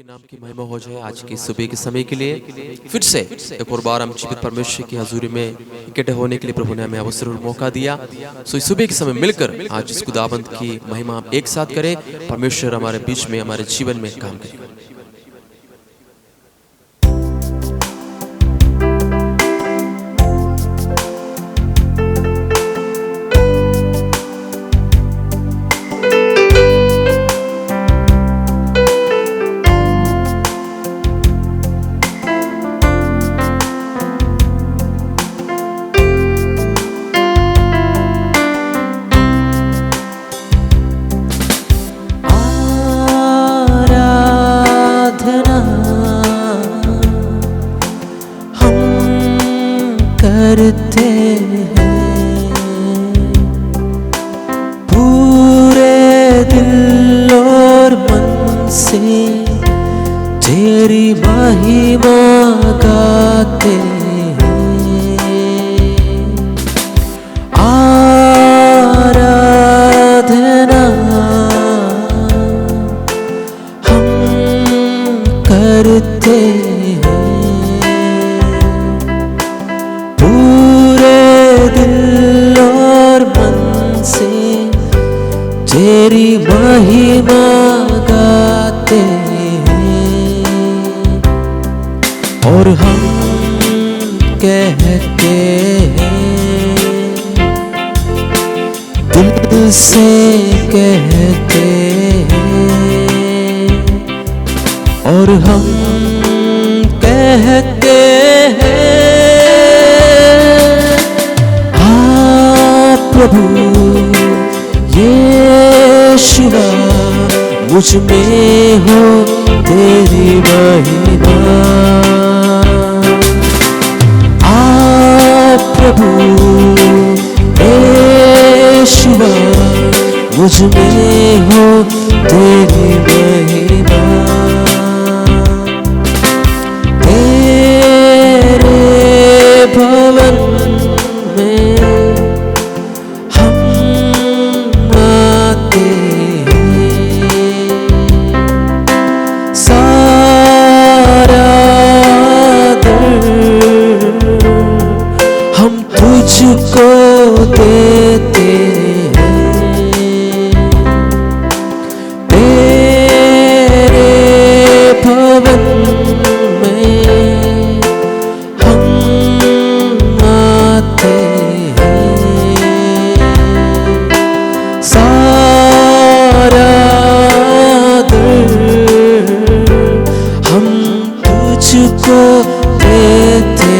नाम की महिमा हो जाए। आज की सुबह के समय के लिए फिर से एक और बार हम जीवित परमेश्वर की हजूरी में इकट्ठे होने के लिए प्रभु ने हमें अवसर और मौका दिया। सो इस सुबह के समय मिलकर आज इस खुदाबंद की महिमा हम एक साथ करें। परमेश्वर हमारे बीच में, हमारे जीवन में काम करें। करते हैं पूरे दिल और मन से, तेरी महिमा गाते हैं। आराधना हम करते हैं दिल और मन से, तेरी महिमा गाते हैं। और हम कहते हैं, दिल से कहते हैं, और हम कहते हैं, प्रभु यीशुआ मुझ में हो तेरी महिमा। प्रभु यीशुआ मुझ में हो तेरी महिमा। तेरे भवन में तुझको देते हैं। तेरे भवन में हम आते हैं। सारा दर हम तुझको देते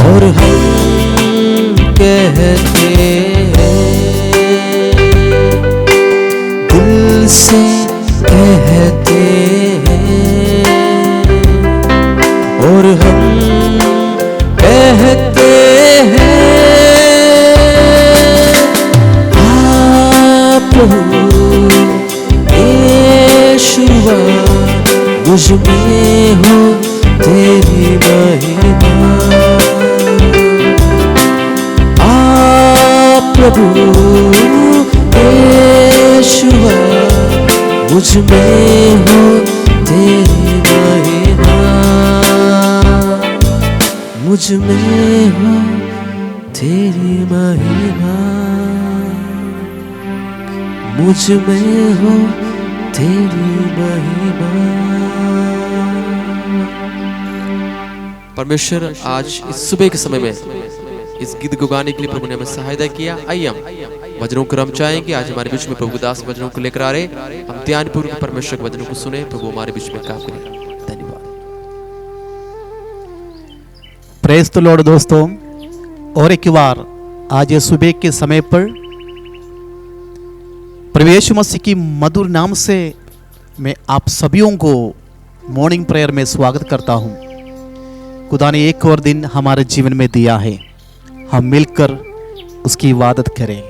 और हम कहते हैं, दिल से कहते हैं, और हम कहते हैं, प्रभु यीशुआ मुझ में हो तेरी महिमा। प्रभु यीशुआ मुझ में हो तेरी महिमा। मुझ में हो तेरी महिमा। मुझ में हो तेरी महिमा। परमेश्वर आज इस सुबह के समय में इस गीत को गाने के लिए प्रभु ने हमें सहायता किया। आइए हम वचनों को हम चाहेंगे। आज हमारे बीच में प्रभु दास वचनों को लेकर आ रहे, हम ध्यान पूर्वक परमेश्वर के वचनों को सुने। प्रभु हमारे बीच में काम करें। धन्यवाद। प्रेज द लॉर्ड दोस्तों, और एक बार आज ये सुबह के समय पर प्रभु यीशु मसीह की मधुर नाम से मैं आप सभी को मॉर्निंग प्रेयर में स्वागत करता हूं। खुदा ने एक और दिन हमारे जीवन में दिया है, हम मिलकर उसकी इबादत करें,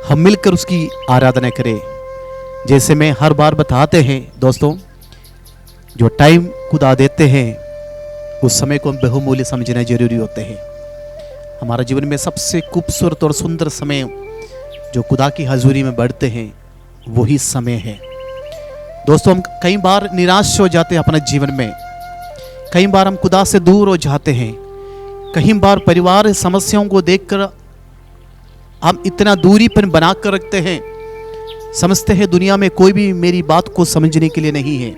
हम मिलकर उसकी आराधना करें। जैसे मैं हर बार बताते हैं दोस्तों, जो टाइम खुदा देते हैं उस समय को हम बहुमूल्य समझना जरूरी होते हैं। हमारे जीवन में सबसे खूबसूरत और सुंदर समय जो खुदा की हजूरी में बढ़ते हैं वही समय है। दोस्तों, हम कई बार निराश हो जाते हैं अपने जीवन में, कई बार हम खुदा से दूर हो जाते हैं, कई बार परिवार समस्याओं को देखकर हम इतना दूरीपन बना कर रखते हैं, समझते हैं दुनिया में कोई भी मेरी बात को समझने के लिए नहीं है,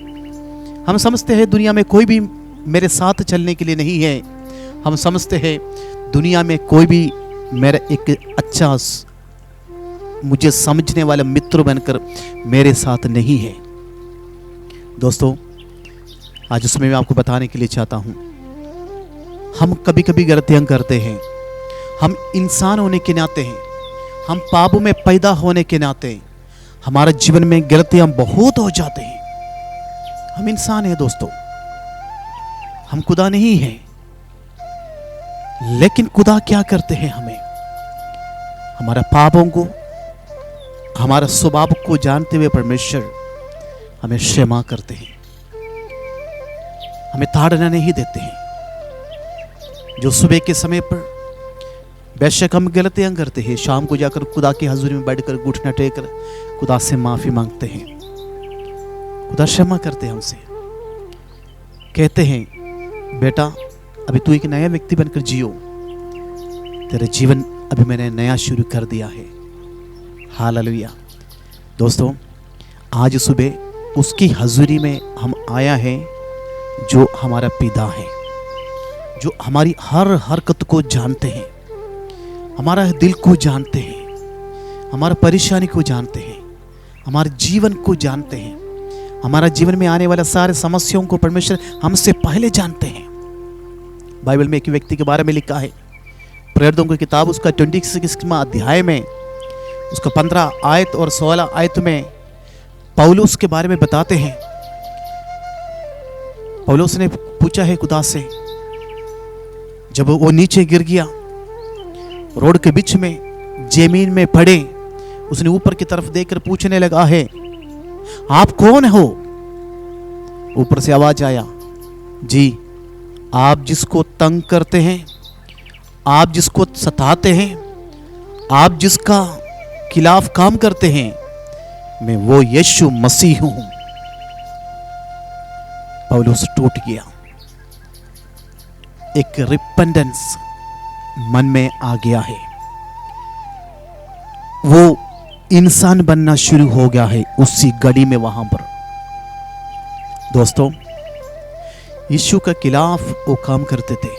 हम समझते हैं दुनिया में कोई भी मेरे साथ चलने के लिए नहीं है, हम समझते हैं दुनिया में कोई भी मेरा एक अच्छा मुझे समझने वाला मित्र बनकर मेरे साथ नहीं है। दोस्तों, आज उसमें मैं आपको बताने के लिए चाहता हूं, हम कभी कभी गलतियां करते हैं, हम इंसान होने के नाते हैं, हम पापों में पैदा होने के नाते हमारे जीवन में गलतियां बहुत हो जाते हैं। हम इंसान हैं दोस्तों, हम खुदा नहीं हैं। लेकिन खुदा क्या करते हैं, हमें हमारा पापों को, हमारा स्वभाव को जानते हुए परमेश्वर हमें क्षमा करते हैं, हमें ताड़ना नहीं देते हैं। जो सुबह के समय पर बेशक हम गलतियां करते हैं, शाम को जाकर खुदा की हजूरी में बैठकर घुटना टेककर खुदा से माफी मांगते हैं, खुदा क्षमा करते हैं हमसे, कहते हैं बेटा अभी तू एक नया व्यक्ति बनकर जियो, तेरा जीवन अभी मैंने नया शुरू कर दिया है। हालेलुया। दोस्तों, आज सुबह उसकी हजूरी में हम आया है, जो हमारा पिता है, जो हमारी हर हरकत को जानते हैं, हमारा दिल को जानते हैं, हमारा परेशानी को जानते हैं, हमारे जीवन को जानते हैं, हमारा जीवन में आने वाला सारे समस्याओं को परमेश्वर हमसे पहले जानते हैं। बाइबल में एक व्यक्ति के बारे में लिखा है, प्रेरितों की किताब उसका 26वां अध्याय में उसका 15 आयत और 16 आयत में पौलुस के बारे में बताते हैं। पौलुस ने पूछा है खुदा से, जब वो नीचे गिर गया, रोड के बीच में जमीन में पड़े, उसने ऊपर की तरफ देखकर पूछने लगा है, आप कौन हो? ऊपर से आवाज आया, जी आप जिसको तंग करते हैं, आप जिसको सताते हैं, आप जिसका खिलाफ काम करते हैं, मैं वो यीशु मसीह हूं। पौलुस टूट गया, एक रिपेंटेंस मन में आ गया है, वो इंसान बनना शुरू हो गया है उसी घड़ी में वहां पर। दोस्तों, यीशु के खिलाफ वो काम करते थे,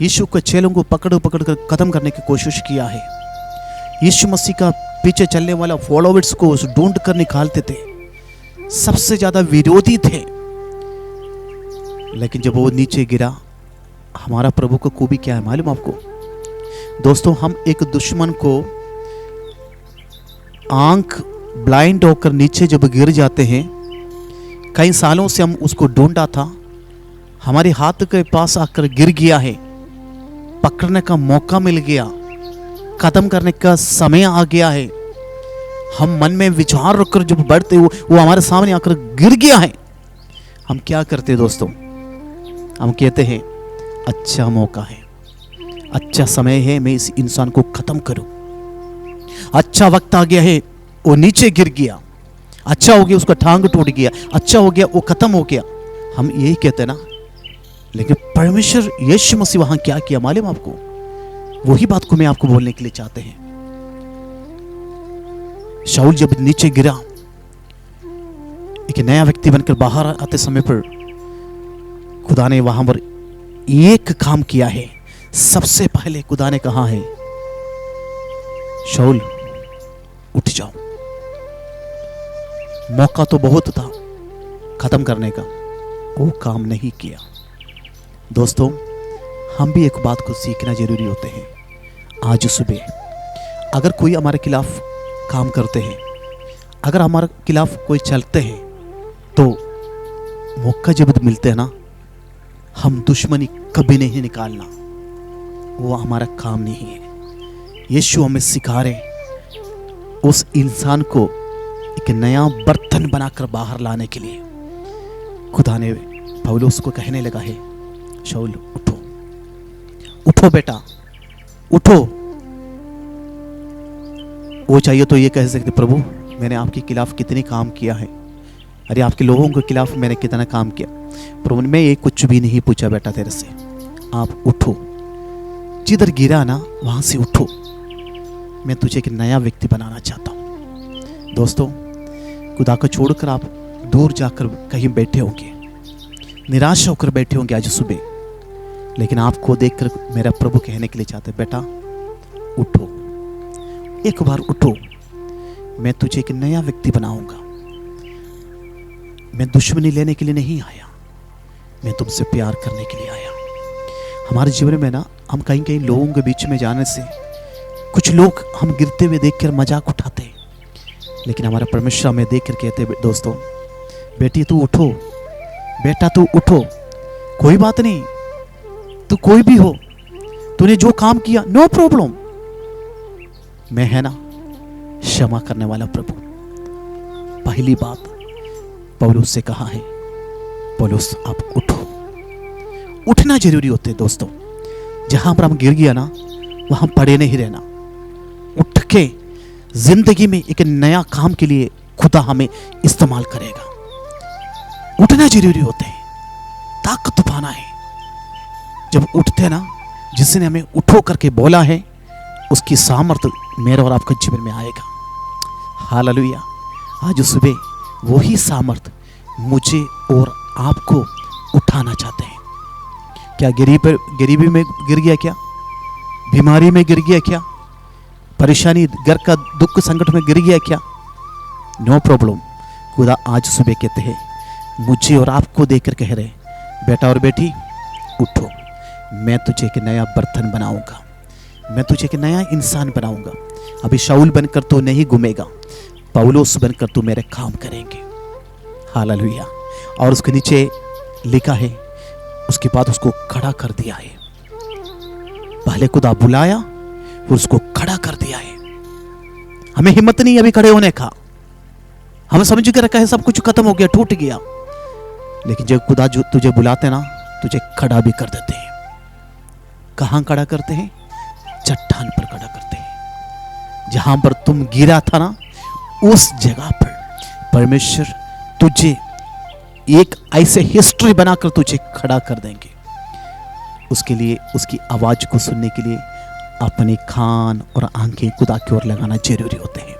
यीशु के चेलों को पकड़ कर खत्म करने की कोशिश किया है, यीशु मसीह का पीछे चलने वाला फॉलोवर्स को ढूंढ कर निकालते थे, सबसे ज्यादा विरोधी थे। लेकिन जब वो नीचे गिरा, हमारा प्रभु को खूबी क्या है मालूम आपको? दोस्तों, हम एक दुश्मन को आंख ब्लाइंड होकर नीचे जब गिर जाते हैं, कई सालों से हम उसको ढूंढा था, हमारे हाथ के पास आकर गिर गया है, पकड़ने का मौका मिल गया, खत्म करने का समय आ गया है, हम मन में विचार रखकर जब बढ़ते वो हमारे सामने आकर गिर गया है, हम क्या करते दोस्तों? हम कहते हैं अच्छा मौका है, अच्छा समय है, मैं इस इंसान को खत्म करूं, अच्छा वक्त आ गया है, वो नीचे गिर गया, अच्छा हो गया उसका टांग टूट गया, अच्छा हो गया वो खत्म हो गया, हम यही कहते ना। लेकिन परमेश्वर यीशु मसीह वहां क्या किया मालूम आपको? वही बात को मैं आपको बोलने के लिए चाहते हैं। शाऊल जब नीचे गिरा, एक नया व्यक्ति बनकर बाहर आते समय पर खुदा ने वहां पर एक काम किया है। सबसे पहले खुदा ने कहा है, शाऊल उठ जाओ। मौका तो बहुत था खत्म करने का, वो काम नहीं किया। दोस्तों, हम भी एक बात को सीखना जरूरी होते हैं। आज सुबह अगर कोई हमारे खिलाफ काम करते हैं, अगर हमारे खिलाफ कोई चलते हैं, तो मौका जब मिलते हैं ना, हम दुश्मनी कभी नहीं निकालना, वो हमारा काम नहीं है। यीशु हमें सिखा रहे उस इंसान को एक नया बर्तन बनाकर बाहर लाने के लिए। खुदा ने पौलुस को कहने लगा है, शाऊल उठो, उठो बेटा, उठो। वो चाहिए तो ये कह सकते, प्रभु मैंने आपके खिलाफ कितने काम किया है, अरे आपके लोगों के खिलाफ मैंने कितना काम किया। प्रभु ने मैं ये कुछ भी नहीं पूछा बेटा तेरे से, आप उठो, जिधर गिरा ना वहां से उठो, मैं तुझे एक नया व्यक्ति बनाना चाहता हूँ। दोस्तों, खुदा को छोड़कर आप दूर जाकर कहीं बैठे होंगे, निराश होकर बैठे होंगे आज सुबह, लेकिन आपको देखकर मेरा प्रभु कहने के लिए चाहते, बेटा उठो, एक बार उठो, मैं तुझे एक नया व्यक्ति बनाऊंगा। मैं दुश्मनी लेने के लिए नहीं आया, मैं तुमसे प्यार करने के लिए आया। हमारे जीवन में ना हम कहीं कहीं लोगों के बीच में जाने से कुछ लोग हम गिरते हुए देखकर मजाक उठाते, लेकिन हमारा परमेश्वर हमें देखकर कहते, दोस्तों बेटी तू उठो, बेटा तू उठो, कोई बात नहीं, तू कोई भी हो, तूने जो काम किया नो प्रॉब्लम, मैं है ना क्षमा करने वाला प्रभु। पहली बात पौलुस से कहा है, पौलुस आप उठो। उठना जरूरी होते है दोस्तों। जहां पर हम गिर गया ना वहां पड़े नहीं रहना, उठ के जिंदगी में एक नया काम के लिए खुदा हमें इस्तेमाल करेगा। उठना जरूरी होते है, ताकत पाना है। जब उठते ना, जिसने हमें उठो करके बोला है, उसकी सामर्थ्य मेरे और आपके जीवन में आएगा। हालेलुया। आज सुबह वही सामर्थ्य मुझे और आपको उठाना चाहते हैं। क्या गरीबी में गिर गया, क्या बीमारी में गिर गया, क्या परेशानी घर का दुख संकट में गिर गया क्या? No problem. खुदा आज सुबह कहते हैं, मुझे और आपको देखकर कह रहे, बेटा और बेटी उठो, मैं तुझे एक नया बर्तन बनाऊंगा, मैं तुझे एक नया इंसान बनाऊंगा। अभी शाऊल बनकर तो नहीं घूमेगा, पौलुस बनकर तू मेरे काम करेंगे। हालेलुया। और उसके नीचे लिखा है, उसके बाद उसको खड़ा कर दिया है। पहले खुदा बुलाया, फिर उसको खड़ा कर दिया है। हमें हिम्मत नहीं अभी खड़े होने का, हम समझ के रखा है सब कुछ खत्म हो गया, टूट गया, लेकिन जब खुदा जो तुझे बुलाते ना, तुझे खड़ा भी कर देते हैं। कहां खड़ा करते हैं? चट्टान पर खड़ा करते हैं। जहां पर तुम गिरा था ना, उस जगह पर परमेश्वर तुझे एक ऐसे हिस्ट्री बनाकर तुझे खड़ा कर देंगे। उसके लिए उसकी आवाज को सुनने के लिए अपने कान और आंखें खुदा की ओर लगाना जरूरी होते हैं।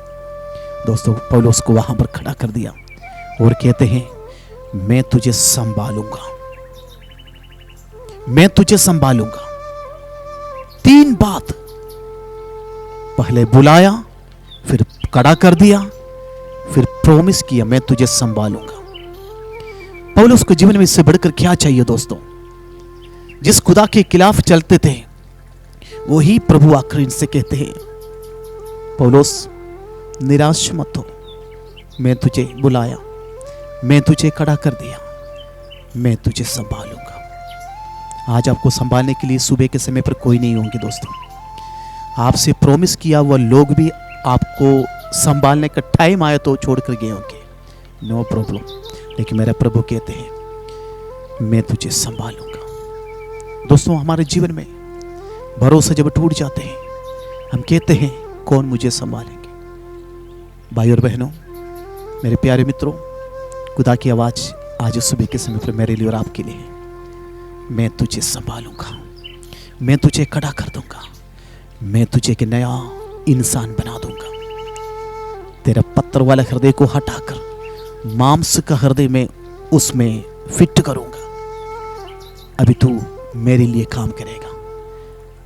दोस्तों, पौलुस को वहां पर खड़ा कर दिया और कहते हैं, मैं तुझे संभालूंगा, मैं तुझे संभालूंगा। तीन बात, पहले बुलाया, फिर खड़ा कर दिया, फिर प्रॉमिस किया, मैं तुझे संभालूंगा। पौलुस के जीवन में इससे बढ़कर क्या चाहिए दोस्तों? जिस खुदा के खिलाफ चलते थे, वही प्रभु आकर इनसे कहते हैं, पौलुस निराश मत हो, मैं तुझे बुलाया, मैं तुझे खड़ा कर दिया, मैं तुझे संभालूंगा। आज आपको संभालने के लिए सुबह के समय पर कोई नहीं होंगे दोस्तों। आपसे प्रॉमिस किया हुआ लोग भी आपको संभालने का टाइम आया तो छोड़कर गए होंगे, नो प्रॉब्लम। लेकिन मेरा प्रभु कहते हैं, मैं तुझे संभालूंगा। दोस्तों, हमारे जीवन में भरोसा जब टूट जाते हैं, हम कहते हैं, कौन मुझे संभालेंगे? भाई और बहनों, मेरे प्यारे मित्रों, खुदा की आवाज आज सुबह के समय पर मेरे लिए और आपके लिए है, मैं तुझे संभालूंगा, मैं तुझे खड़ा कर दूंगा, मैं तुझे एक नया इंसान बना दूंगा। तेरा पत्थर वाला हृदय को हटाकर मांस का हृदय में उसमें फिट करूंगा। अभी तू मेरे लिए काम करेगा।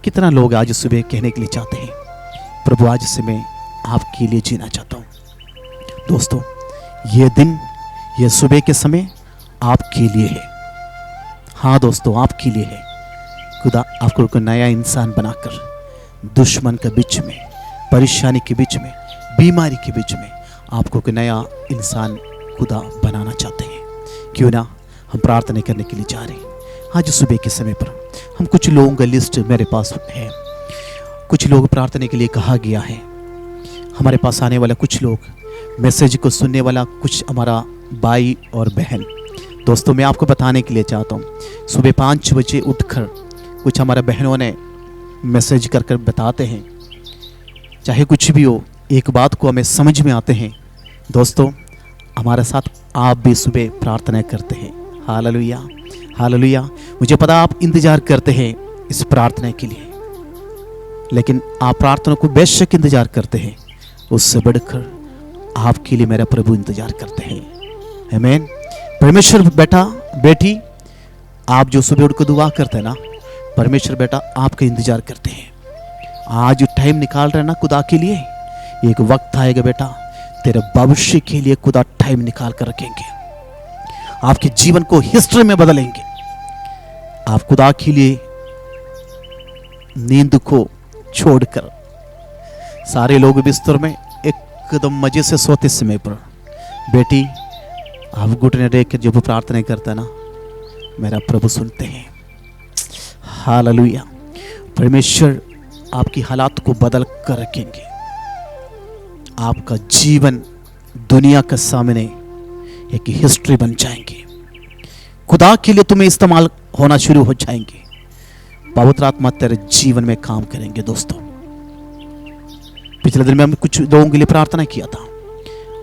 कितना लोग आज सुबह कहने के लिए चाहते हैं, प्रभु आज से मैं आपके लिए जीना चाहता हूं। दोस्तों, ये दिन, ये सुबह के समय आपके लिए है। हाँ दोस्तों, आपके लिए है। खुदा आपको एक नया इंसान बनाकर दुश्मन के बीच में, परेशानी के बीच में, बीमारी के बीच में आपको एक नया इंसान खुदा बनाना चाहते हैं। क्यों ना हम प्रार्थना करने के लिए जा रहे हैं। आज सुबह के समय पर हम कुछ लोगों का लिस्ट मेरे पास है। कुछ लोग प्रार्थना के लिए कहा गया है। हमारे पास आने वाला कुछ लोग, मैसेज को सुनने वाला कुछ हमारा भाई और बहन। दोस्तों, मैं आपको बताने के लिए चाहता हूँ, सुबह 5 बजे उठकर कुछ हमारे बहनों ने मैसेज कर कर बताते हैं। चाहे कुछ भी हो, एक बात को हमें समझ में आते हैं। दोस्तों, हमारे साथ आप भी सुबह प्रार्थना करते हैं। Hallelujah, hallelujah. मुझे पता आप इंतजार करते हैं इस प्रार्थना के लिए, लेकिन आप प्रार्थना को बेशक इंतजार करते हैं, उससे बढ़कर आपके लिए मेरा प्रभु इंतजार करते हैं। आमीन। परमेश्वर बेटा बेटी, आप जो सुबह उठकर दुआ करते हैं ना, परमेश्वर बेटा आपका इंतजार करते हैं। आज टाइम निकाल रहे हैं ना खुदा के लिए, एक वक्त आएगा बेटा तेरे भविष्य के लिए खुदा टाइम निकाल कर रखेंगे, आपके जीवन को हिस्ट्री में बदलेंगे। आप खुदा के लिए नींद को छोड़कर सारे लोग बिस्तर में एकदम मजे से सोते समय पर बेटी आप घुटने टेक के जब प्रार्थना करता ना, मेरा प्रभु सुनते हैं। हालेलुया। परमेश्वर आपकी हालात को बदल कर रखेंगे। आपका जीवन दुनिया के सामने एक हिस्ट्री बन जाएंगे। खुदा के लिए तुम्हें इस्तेमाल होना शुरू हो जाएंगे। पवित्र आत्मा तेरे जीवन में काम करेंगे। दोस्तों, पिछले दिन में हम कुछ लोगों के लिए प्रार्थना किया था,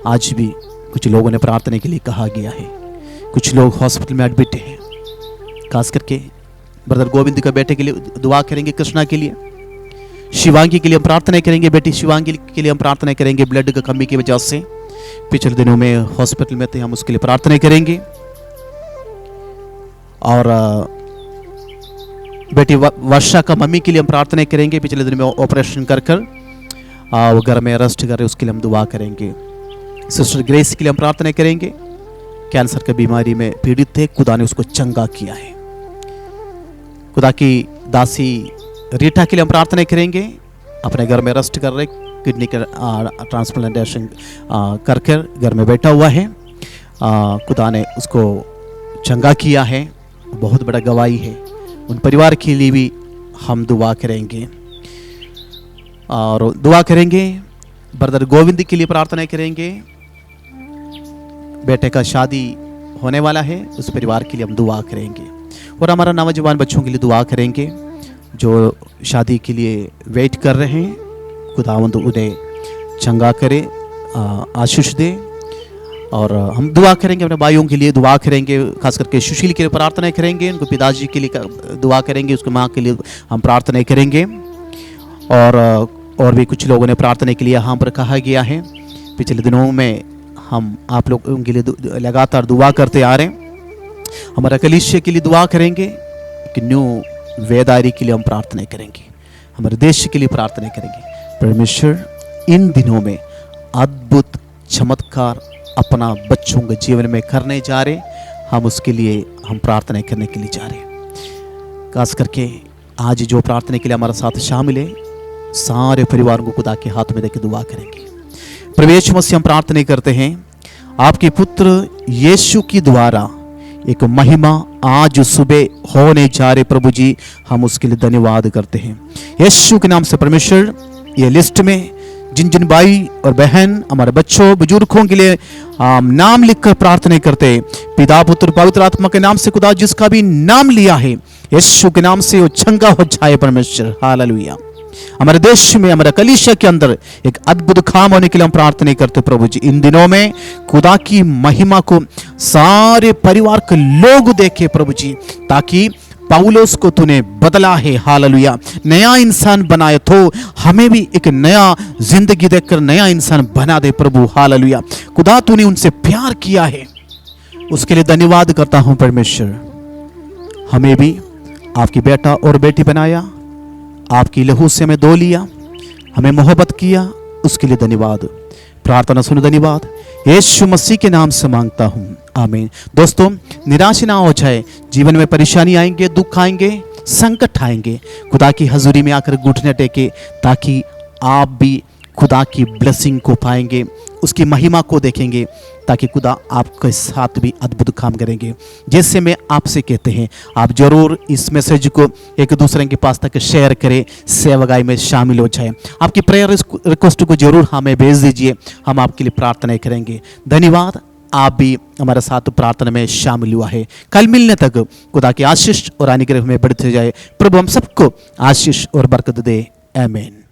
आज भी कुछ लोगों ने प्रार्थना के लिए कहा गया है। कुछ लोग हॉस्पिटल में एडमिट हैं, खास करके ब्रदर गोविंद का बेटे के लिए दुआ करेंगे, कृष्णा के लिए, शिवांगी के लिए हम प्रार्थना करेंगे, बेटी शिवांगी के लिए हम प्रार्थना करेंगे। ब्लड की कमी की वजह से पिछले दिनों में हॉस्पिटल में थे, हम उसके लिए प्रार्थना करेंगे। और बेटी वर्षा का मम्मी के लिए हम प्रार्थना करेंगे, पिछले दिन में ऑपरेशन कर वो घर में रेस्ट कर रहे, उसके लिए हम दुआ करेंगे। सिस्टर ग्रेस के लिए हम प्रार्थना करेंगे, कैंसर की बीमारी में पीड़ित थे, खुदा ने उसको चंगा किया है। खुदा की दासी रीटा के लिए हम प्रार्थना करेंगे, अपने घर में रेस्ट कर रहे, किडनी का ट्रांसप्लांटेशन कर घर में बैठा हुआ है। खुदा ने उसको चंगा किया है, बहुत बड़ा गवाही है। उन परिवार के लिए भी हम दुआ करेंगे और दुआ करेंगे। ब्रदर गोविंद के लिए प्रार्थना करेंगे, बेटे का शादी होने वाला है, उस परिवार के लिए हम दुआ करेंगे। और हमारा नौजवान बच्चों के लिए दुआ करेंगे जो शादी के लिए वेट कर रहे हैं। खुदावंद उन्हें चंगा करे, आशीष दे। और हम दुआ करेंगे, अपने भाइयों के लिए दुआ करेंगे, खास करके सुशील के लिए प्रार्थना करेंगे, उनको पिताजी के लिए दुआ करेंगे, उसके माँ के लिए हम प्रार्थना करेंगे। और भी कुछ लोगों ने प्रार्थना के लिए यहाँ पर कहा गया है। पिछले दिनों में हम आप लोगों के लिए लगातार दुआ करते आ रहे हैं। हमारा कलीसिया के लिए दुआ करेंगे, कि न्यू वेदारी के लिए हम प्रार्थना करेंगे, हमारे देश के लिए प्रार्थना करेंगे। परमेश्वर इन दिनों में अद्भुत चमत्कार अपना बच्चों के जीवन में करने जा रहे, हम उसके लिए हम प्रार्थना करने के लिए जा रहे। खास करके आज जो प्रार्थना के लिए हमारे साथ शामिल है, सारे परिवारों को खुदा के हाथ में देकर दुआ करेंगे। प्रवेश मसीह हम प्रार्थना करते हैं, आपके पुत्र यीशु की द्वारा एक महिमा आज सुबह होने जा रहे प्रभु जी, हम उसके लिए धन्यवाद करते हैं। यीशु के नाम से परमेश्वर, ये लिस्ट में जिन जिन भाई और बहन हमारे बच्चों बुजुर्गों के लिए नाम लिखकर प्रार्थना करते हैं, पिता पुत्र पवित्र आत्मा के नाम से खुदा जिसका भी नाम लिया है, यीशु के नाम से वो चंगा हो जाए परमेश्वर। हालेलुया। हमारे देश में, हमारे कलीसिया के अंदर एक अद्भुत काम होने के लिए हम प्रार्थना करते प्रभु जी। इन दिनों में खुदा की महिमा को सारे परिवार के लोग देखे प्रभु जी, ताकि पौलुस को तूने बदला है, हालेलुया, नया इंसान बनाया, तो हमें भी एक नया जिंदगी देकर नया इंसान बना दे प्रभु। हालेलुया। खुदा तूने उनसे प्यार किया है, उसके लिए धन्यवाद करता हूं परमेश्वर। हमें भी आपकी बेटा और बेटी बनाया, आपकी लहू से हमें धो लिया, हमें मोहब्बत किया, उसके लिए धन्यवाद। प्रार्थना सुनो, धन्यवाद यीशु मसीह के नाम से मांगता हूं, आमीन। दोस्तों, निराश ना हो जाए, जीवन में परेशानी आएंगे, दुख आएंगे, संकट आएंगे, खुदा की हजूरी में आकर घुटने टेके, ताकि आप भी खुदा की ब्लेसिंग को पाएंगे, उसकी महिमा को देखेंगे, ताकि खुदा आपके साथ भी अद्भुत काम करेंगे। जैसे मैं आपसे कहते हैं, आप जरूर इस मैसेज को एक दूसरे के पास तक शेयर करें, सेवगाई में शामिल हो जाए। आपकी प्रेयर रिक्वेस्ट को जरूर हमें भेज दीजिए, हम आपके लिए प्रार्थना करेंगे। धन्यवाद, आप भी हमारे साथ प्रार्थना में शामिल हुआ है। कल मिलने तक खुदा की आशीष और अनुग्रह में बढ़ते जाए। प्रभु हम सबको आशीष और बरकत दे, आमीन।